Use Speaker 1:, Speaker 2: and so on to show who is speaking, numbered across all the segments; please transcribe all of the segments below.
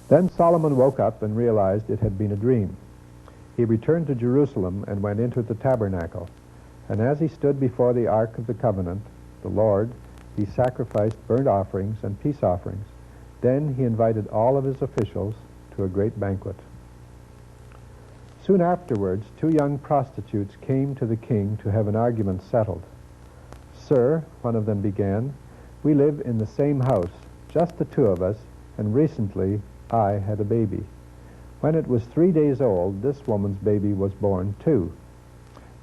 Speaker 1: Then Solomon woke up and realized it had been a dream. He returned to Jerusalem and went into the tabernacle. And as he stood before the Ark of the Covenant, the Lord, he sacrificed burnt offerings and peace offerings. Then he invited all of his officials to a great banquet. Soon afterwards, 2 young prostitutes came to the king to have an argument settled. "Sir," one of them began, "we live in the same house, just the 2 of us, and recently I had a baby. When it was 3 days old, this woman's baby was born too.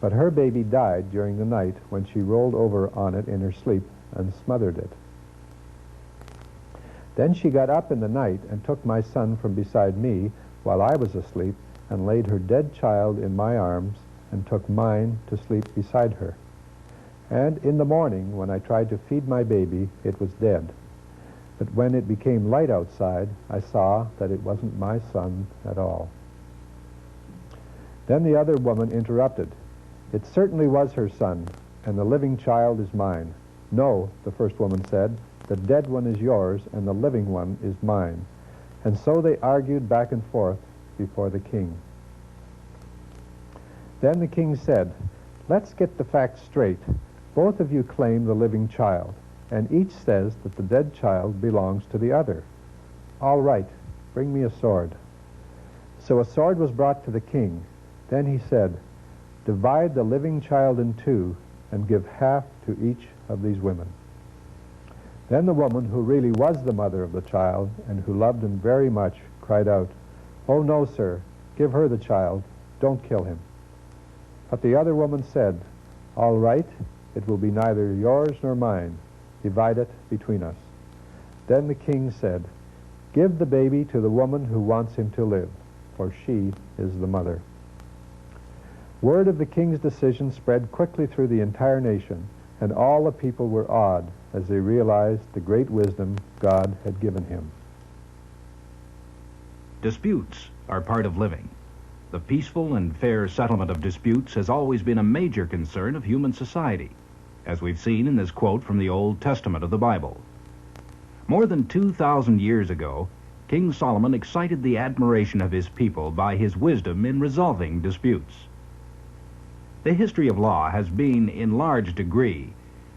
Speaker 1: But her baby died during the night when she rolled over on it in her sleep and smothered it. Then she got up in the night and took my son from beside me while I was asleep and laid her dead child in my arms and took mine to sleep beside her. And in the morning, when I tried to feed my baby, it was dead. But when it became light outside, I saw that it wasn't my son at all." Then the other woman interrupted. "It certainly was her son, and the living child is mine." "No," the first woman said, "the dead one is yours, and the living one is mine." And so they argued back and forth before the king. Then the king said, "Let's get the facts straight. Both of you claim the living child, and each says that the dead child belongs to the other. All right, bring me a sword." So a sword was brought to the king. Then he said, "Divide the living child in 2 and give half to each of these women." Then the woman, who really was the mother of the child and who loved him very much, cried out, "Oh no, sir, give her the child, don't kill him." But the other woman said, "All right, it will be neither yours nor mine. Divide it between us." Then the king said, "Give the baby to the woman who wants him to live, for she is the mother." Word of the king's decision spread quickly through the entire nation, and all the people were awed as they realized the great wisdom God had given him.
Speaker 2: Disputes are part of living. The peaceful and fair settlement of disputes has always been a major concern of human society, as we've seen in this quote from the Old Testament of the Bible. More than 2,000 years ago, King Solomon excited the admiration of his people by his wisdom in resolving disputes. The history of law has been, in large degree,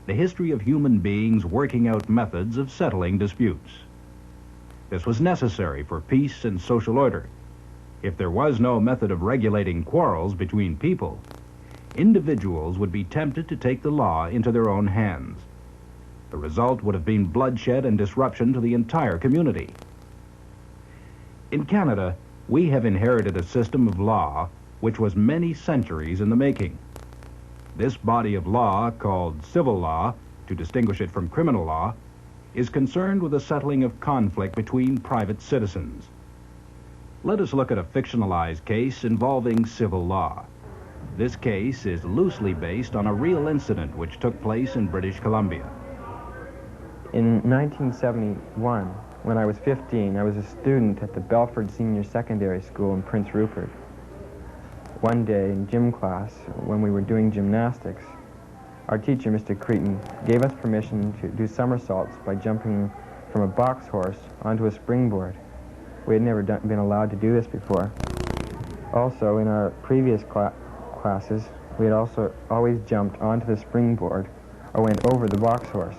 Speaker 2: the history of human beings working out methods of settling disputes. This was necessary for peace and social order. If there was no method of regulating quarrels between people, individuals would be tempted to take the law into their own hands. The result would have been bloodshed and disruption to the entire community. In Canada, we have inherited a system of law which was many centuries in the making. This body of law, called civil law, to distinguish it from criminal law, is concerned with the settling of conflict between private citizens. Let us look at a fictionalized case involving civil law. This case is loosely based on a real incident which took place in British Columbia.
Speaker 3: In 1971, when I was 15, I was a student at the Belford Senior Secondary School in Prince Rupert. One day in gym class, when we were doing gymnastics, our teacher, Mr. Cretan, gave us permission to do somersaults by jumping from a box horse onto a springboard. We had never been allowed to do this before. Also, in our previous classes, we had also always jumped onto the springboard or went over the box horse.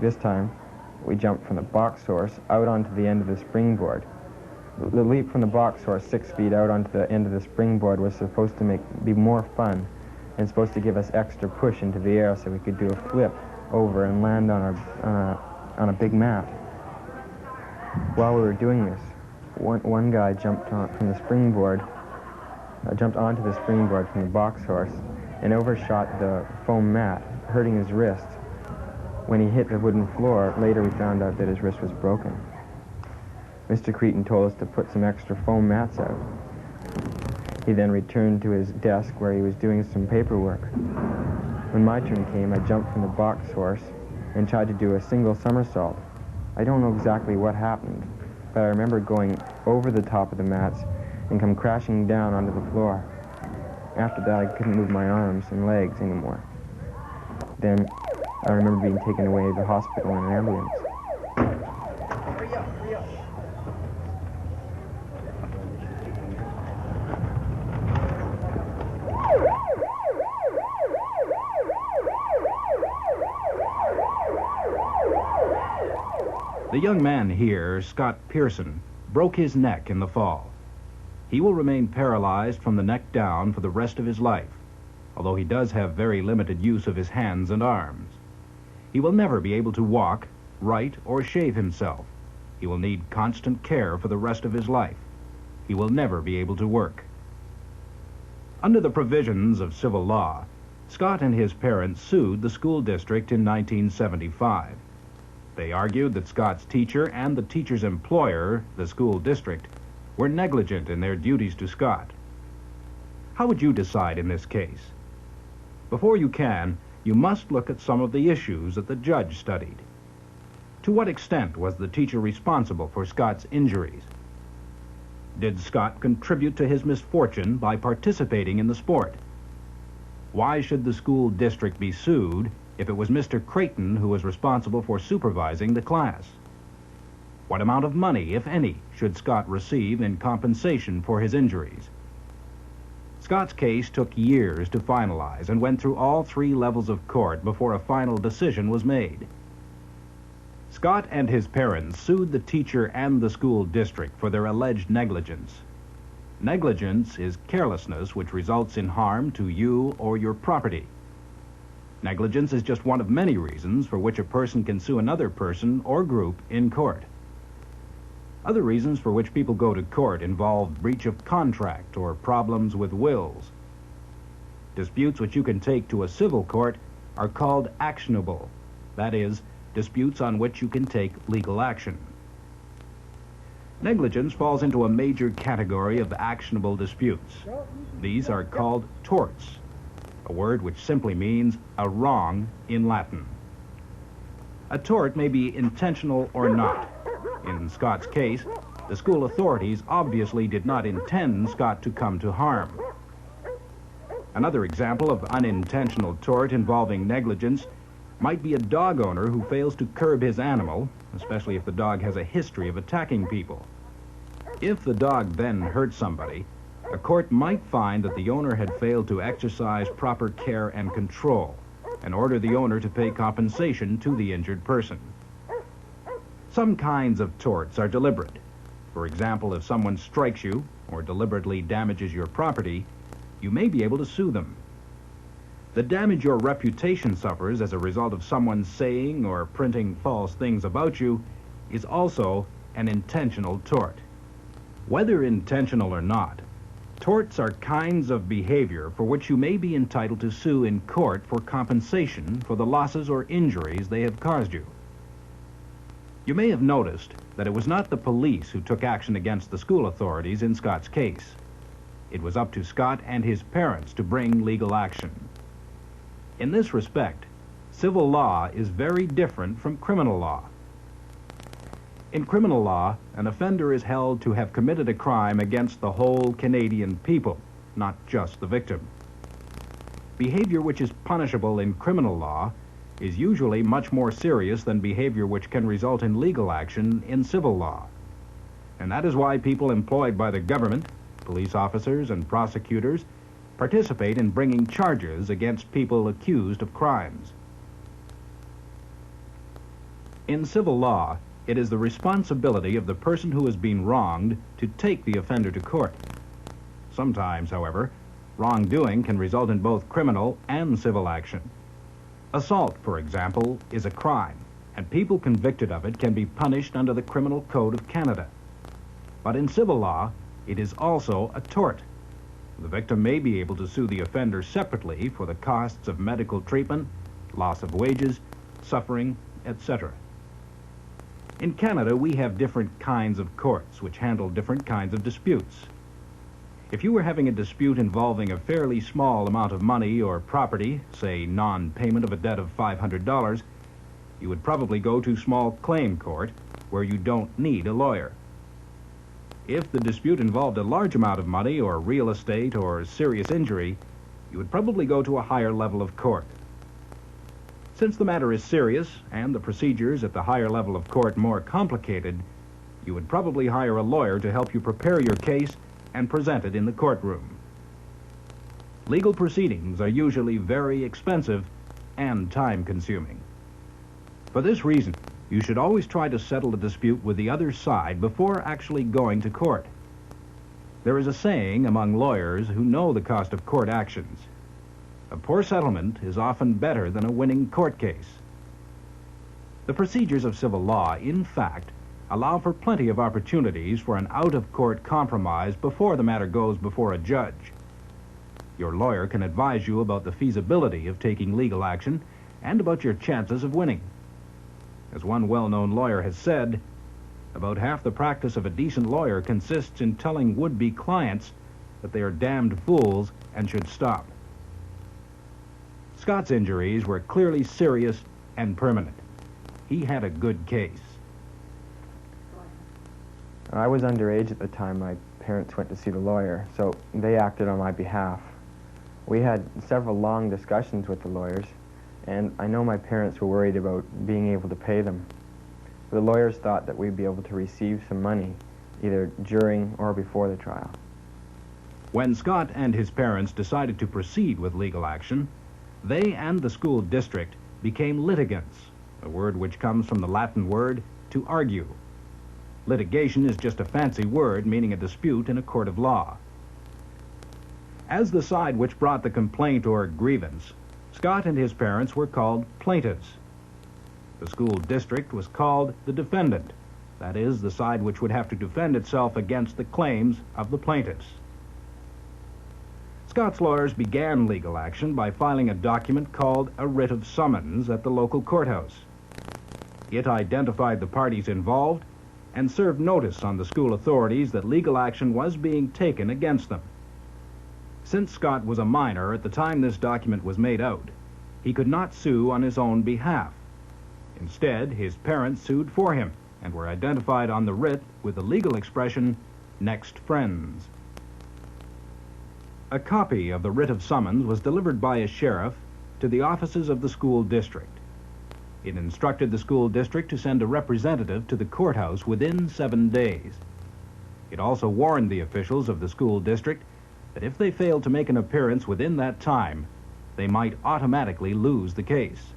Speaker 3: This time, we jumped from the box horse out onto the end of the springboard. The leap from the box horse 6 feet out onto the end of the springboard was supposed to be more fun and supposed to give us extra push into the air so we could do a flip over and land on a big mat. While we were doing this, one guy jumped from the springboard, jumped onto the springboard from the box horse and overshot the foam mat, hurting his wrist. When he hit the wooden floor, later we found out that his wrist was broken. Mr. Cretan told us to put some extra foam mats out. He then returned to his desk where he was doing some paperwork. When my turn came, I jumped from the box horse and tried to do a single somersault. I don't know exactly what happened, but I remember going over the top of the mats and come crashing down onto the floor. After that, I couldn't move my arms and legs anymore. Then I remember being taken away to the hospital in an ambulance.
Speaker 2: The young man here, Scott Pearson, broke his neck in the fall. He will remain paralyzed from the neck down for the rest of his life, although he does have very limited use of his hands and arms. He will never be able to walk, write, or shave himself. He will need constant care for the rest of his life. He will never be able to work. Under the provisions of civil law, Scott and his parents sued the school district in 1975. They argued that Scott's teacher and the teacher's employer, the school district, were negligent in their duties to Scott. How would you decide in this case? Before you can, you must look at some of the issues that the judge studied. To what extent was the teacher responsible for Scott's injuries? Did Scott contribute to his misfortune by participating in the sport? Why should the school district be sued if it was Mr. Creighton who was responsible for supervising the class? What amount of money, if any, should Scott receive in compensation for his injuries? Scott's case took years to finalize and went through all 3 levels of court before a final decision was made. Scott and his parents sued the teacher and the school district for their alleged negligence. Negligence is carelessness which results in harm to you or your property. Negligence is just one of many reasons for which a person can sue another person or group in court. Other reasons for which people go to court involve breach of contract or problems with wills. Disputes which you can take to a civil court are called actionable. That is, disputes on which you can take legal action. Negligence falls into a major category of actionable disputes. These are called torts, a word which simply means a wrong in Latin. A tort may be intentional or not. In Scott's case, the school authorities obviously did not intend Scott to come to harm. Another example of unintentional tort involving negligence might be a dog owner who fails to curb his animal, especially if the dog has a history of attacking people. If the dog then hurt somebody, a court might find that the owner had failed to exercise proper care and control, and order the owner to pay compensation to the injured person. Some kinds of torts are deliberate. For example, if someone strikes you or deliberately damages your property, you may be able to sue them. The damage your reputation suffers as a result of someone saying or printing false things about you is also an intentional tort. Whether intentional or not, torts are kinds of behavior for which you may be entitled to sue in court for compensation for the losses or injuries they have caused you. You may have noticed that it was not the police who took action against the school authorities in Scott's case. It was up to Scott and his parents to bring legal action. In this respect, civil law is very different from criminal law. In criminal law, an offender is held to have committed a crime against the whole Canadian people, not just the victim. Behavior which is punishable in criminal law is usually much more serious than behavior which can result in legal action in civil law. And that is why people employed by the government, police officers and prosecutors, participate in bringing charges against people accused of crimes. In civil law, it is the responsibility of the person who has been wronged to take the offender to court. Sometimes, however, wrongdoing can result in both criminal and civil action. Assault, for example, is a crime, and people convicted of it can be punished under the Criminal Code of Canada. But in civil law, it is also a tort. The victim may be able to sue the offender separately for the costs of medical treatment, loss of wages, suffering, etc. In Canada, we have different kinds of courts which handle different kinds of disputes. If you were having a dispute involving a fairly small amount of money or property, say non-payment of a debt of $500, you would probably go to small claim court where you don't need a lawyer. If the dispute involved a large amount of money or real estate or serious injury, you would probably go to a higher level of court. Since the matter is serious and the procedures at the higher level of court more complicated, you would probably hire a lawyer to help you prepare your case and present it in the courtroom. Legal proceedings are usually very expensive and time-consuming. For this reason, You should always try to settle a dispute with the other side before actually going to court. There is a saying among lawyers who know the cost of court actions: a poor settlement is often better than a winning court case. The procedures of civil law, in fact, allow for plenty of opportunities for an out-of-court compromise before the matter goes before a judge. Your lawyer can advise you about the feasibility of taking legal action and about your chances of winning. As one well-known lawyer has said, about half the practice of a decent lawyer consists in telling would-be clients that they are damned fools and should stop. Scott's injuries were clearly serious and permanent. He had a good case.
Speaker 3: I was underage at the time my parents went to see the lawyer, so they acted on my behalf. We had several long discussions with the lawyers, and I know my parents were worried about being able to pay them. The lawyers thought that we'd be able to receive some money, either during or before the trial.
Speaker 2: When Scott and his parents decided to proceed with legal action, they and the school district became litigants, a word which comes from the Latin word to argue. Litigation is just a fancy word meaning a dispute in a court of law. As the side which brought the complaint or grievance, Scott and his parents were called plaintiffs. The school district was called the defendant, that is, the side which would have to defend itself against the claims of the plaintiffs. Scott's lawyers began legal action by filing a document called a writ of summons at the local courthouse. It identified the parties involved and served notice on the school authorities that legal action was being taken against them. Since Scott was a minor at the time this document was made out, he could not sue on his own behalf. Instead, his parents sued for him and were identified on the writ with the legal expression, "next friends." A copy of the writ of summons was delivered by a sheriff to the offices of the school district. It instructed the school district to send a representative to the courthouse within 7 days. It also warned the officials of the school district that if they failed to make an appearance within that time, they might automatically lose the case.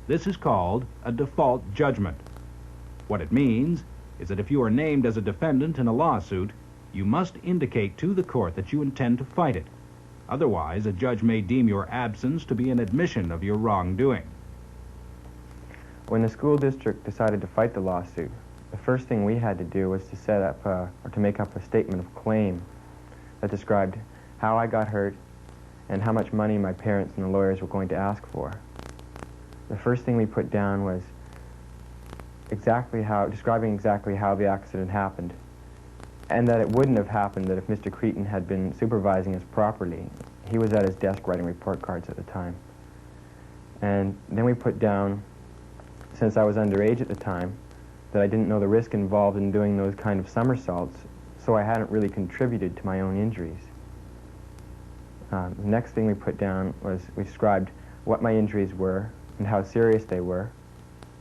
Speaker 2: This is called a default judgment. What it means is that if you are named as a defendant in a lawsuit, you must indicate to the court that you intend to fight it. Otherwise, a judge may deem your absence to be an admission of your wrongdoing.
Speaker 3: When the school district decided to fight the lawsuit, the first thing we had to do was to set up, or to make up a statement of claim that described how I got hurt and how much money my parents and the lawyers were going to ask for. The first thing we put down was describing exactly how the accident happened, and that it wouldn't have happened that if Mr. Cretan had been supervising us properly. He was at his desk writing report cards at the time. And then we put down, since I was underage at the time, that I didn't know the risk involved in doing those kind of somersaults, so I hadn't really contributed to my own injuries. The next thing we put down was we described what my injuries were and how serious they were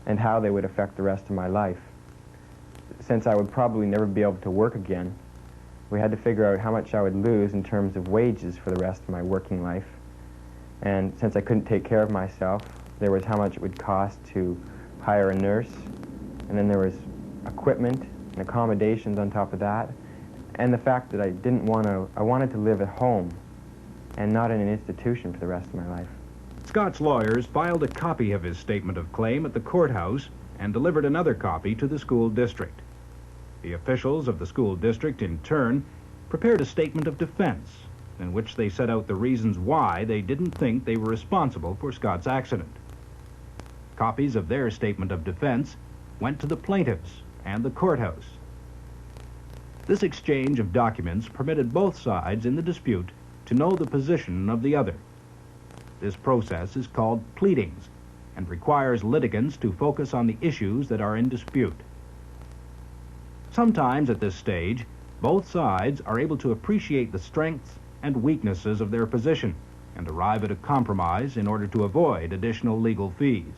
Speaker 3: and how they would affect the rest of my life. Since I would probably never be able to work again, we had to figure out how much I would lose in terms of wages for the rest of my working life. And since I couldn't take care of myself, there was how much it would cost to hire a nurse, and then there was equipment and accommodations on top of that, and the fact that I wanted to live at home and not in an institution for the rest of my life.
Speaker 2: Scott's lawyers filed a copy of his statement of claim at the courthouse and delivered another copy to the school district. The officials of the school district, in turn, prepared a statement of defense in which they set out the reasons why they didn't think they were responsible for Scott's accident. Copies of their statement of defense went to the plaintiffs and the courthouse. This exchange of documents permitted both sides in the dispute to know the position of the other. This process is called pleadings and requires litigants to focus on the issues that are in dispute. Sometimes at this stage, both sides are able to appreciate the strengths and weaknesses of their position and arrive at a compromise in order to avoid additional legal fees.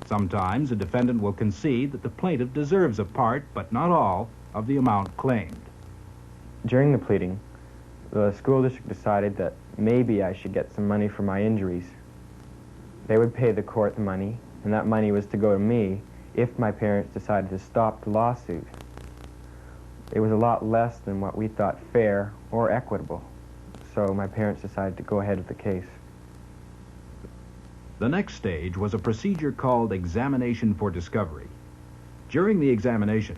Speaker 2: Sometimes a defendant will concede that the plaintiff deserves a part, but not all, of the amount claimed.
Speaker 3: During the pleading, the school district decided that maybe I should get some money for my injuries. They would pay the court the money, and that money was to go to me if my parents decided to stop the lawsuit. It was a lot less than what we thought fair or equitable, so my parents decided to go ahead with the case.
Speaker 2: The next stage was a procedure called examination for discovery. During the examination,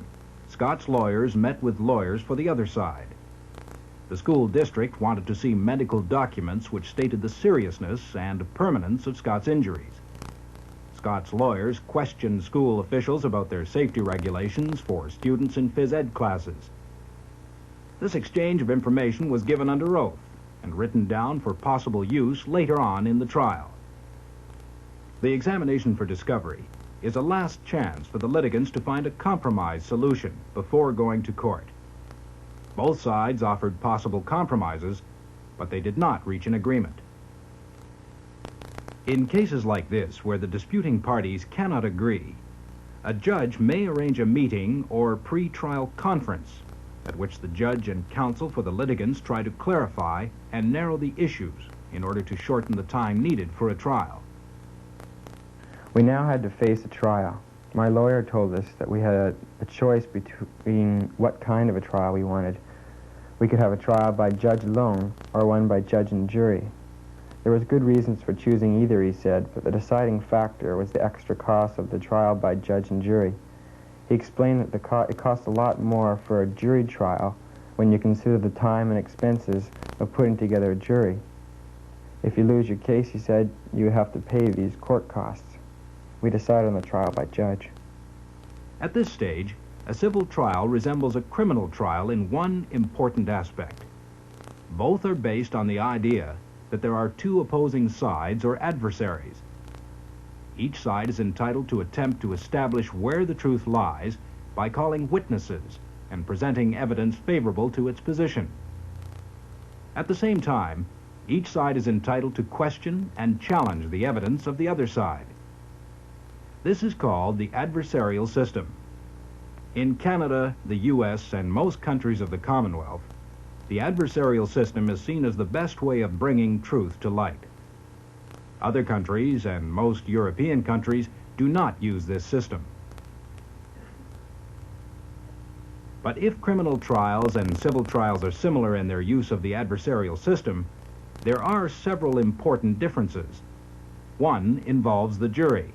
Speaker 2: Scott's lawyers met with lawyers for the other side. The school district wanted to see medical documents which stated the seriousness and permanence of Scott's injuries. Scott's lawyers questioned school officials about their safety regulations for students in phys ed classes. This exchange of information was given under oath and written down for possible use later on in the trial. The examination for discovery is a last chance for the litigants to find a compromise solution before going to court. Both sides offered possible compromises, but they did not reach an agreement. In cases like this, where the disputing parties cannot agree, a judge may arrange a meeting or pre-trial conference at which the judge and counsel for the litigants try to clarify and narrow the issues in order to shorten the time needed for a trial.
Speaker 3: We now had to face a trial. My lawyer told us that we had a choice between what kind of a trial we wanted. We could have a trial by judge alone or one by judge and jury. There was good reasons for choosing either, he said, but the deciding factor was the extra cost of the trial by judge and jury. He explained that it costs a lot more for a jury trial when you consider the time and expenses of putting together a jury. If you lose your case, he said, you have to pay these court costs. We decided on the trial by judge.
Speaker 2: At this stage, a civil trial resembles a criminal trial in one important aspect. Both are based on the idea that there are two opposing sides or adversaries. Each side is entitled to attempt to establish where the truth lies by calling witnesses and presenting evidence favorable to its position. At the same time, each side is entitled to question and challenge the evidence of the other side. This is called the adversarial system. In Canada, the U.S., and most countries of the Commonwealth, the adversarial system is seen as the best way of bringing truth to light. Other countries, and most European countries, do not use this system. But if criminal trials and civil trials are similar in their use of the adversarial system, there are several important differences. One involves the jury.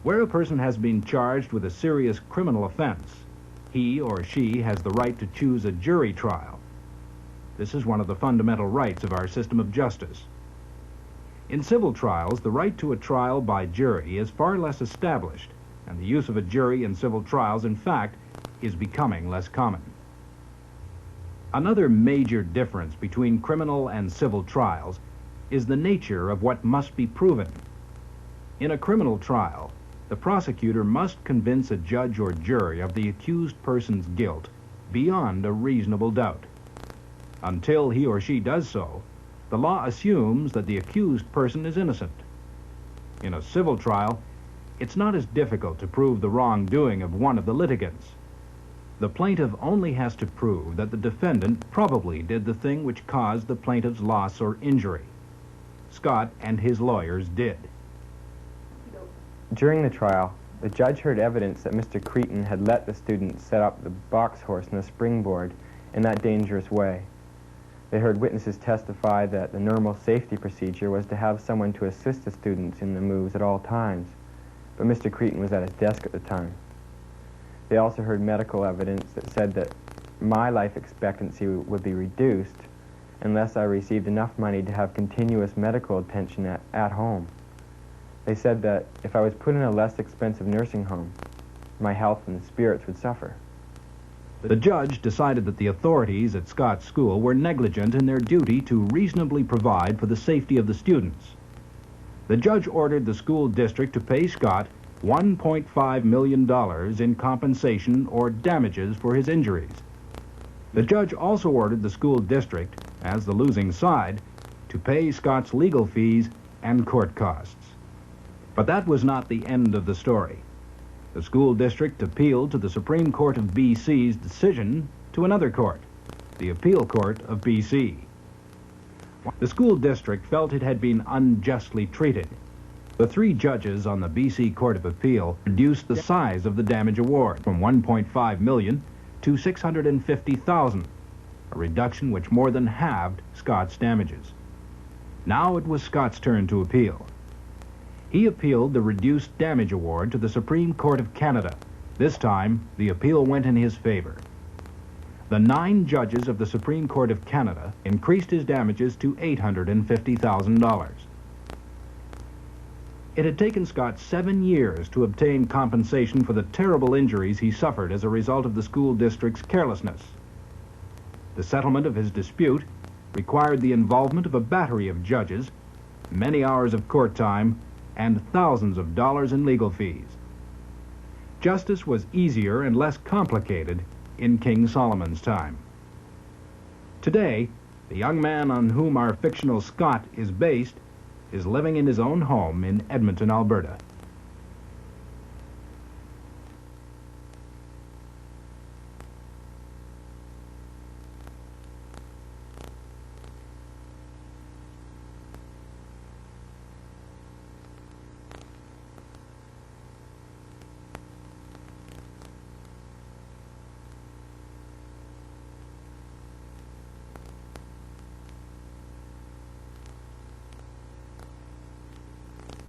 Speaker 2: Where a person has been charged with a serious criminal offense, he or she has the right to choose a jury trial. This is one of the fundamental rights of our system of justice. In civil trials, the right to a trial by jury is far less established, and the use of a jury in civil trials, in fact, is becoming less common. Another major difference between criminal and civil trials is the nature of what must be proven. In a criminal trial, the prosecutor must convince a judge or jury of the accused person's guilt beyond a reasonable doubt. Until he or she does so, the law assumes that the accused person is innocent. In a civil trial, it's not as difficult to prove the wrongdoing of one of the litigants. The plaintiff only has to prove that the defendant probably did the thing which caused the plaintiff's loss or injury. Scott and his lawyers did.
Speaker 3: During the trial, the judge heard evidence that Mr. Cretin had let the students set up the box horse and the springboard in that dangerous way. They heard witnesses testify that the normal safety procedure was to have someone to assist the students in the moves at all times, but Mr. Cretin was at his desk at the time. They also heard medical evidence that said that my life expectancy would be reduced unless I received enough money to have continuous medical attention at home. They said that if I was put in a less expensive nursing home, my health and spirits would suffer.
Speaker 2: The judge decided that the authorities at Scott's school were negligent in their duty to reasonably provide for the safety of the students. The judge ordered the school district to pay Scott $1.5 million in compensation or damages for his injuries. The judge also ordered the school district, as the losing side, to pay Scott's legal fees and court costs. But that was not the end of the story. The school district appealed to the Supreme Court of BC's decision to another court, the Appeal Court of BC. The school district felt it had been unjustly treated. The 3 judges on the BC Court of Appeal reduced the size of the damage award from $1.5 million to $650,000, a reduction which more than halved Scott's damages. Now it was Scott's turn to appeal. He appealed the reduced damage award to the Supreme Court of Canada. This time, the appeal went in his favor. The 9 judges of the Supreme Court of Canada increased his damages to $850,000. It had taken Scott 7 years to obtain compensation for the terrible injuries he suffered as a result of the school district's carelessness. The settlement of his dispute required the involvement of a battery of judges, many hours of court time, and thousands of dollars in legal fees. Justice was easier and less complicated in King Solomon's time. Today, the young man on whom our fictional Scott is based is living in his own home in Edmonton, Alberta.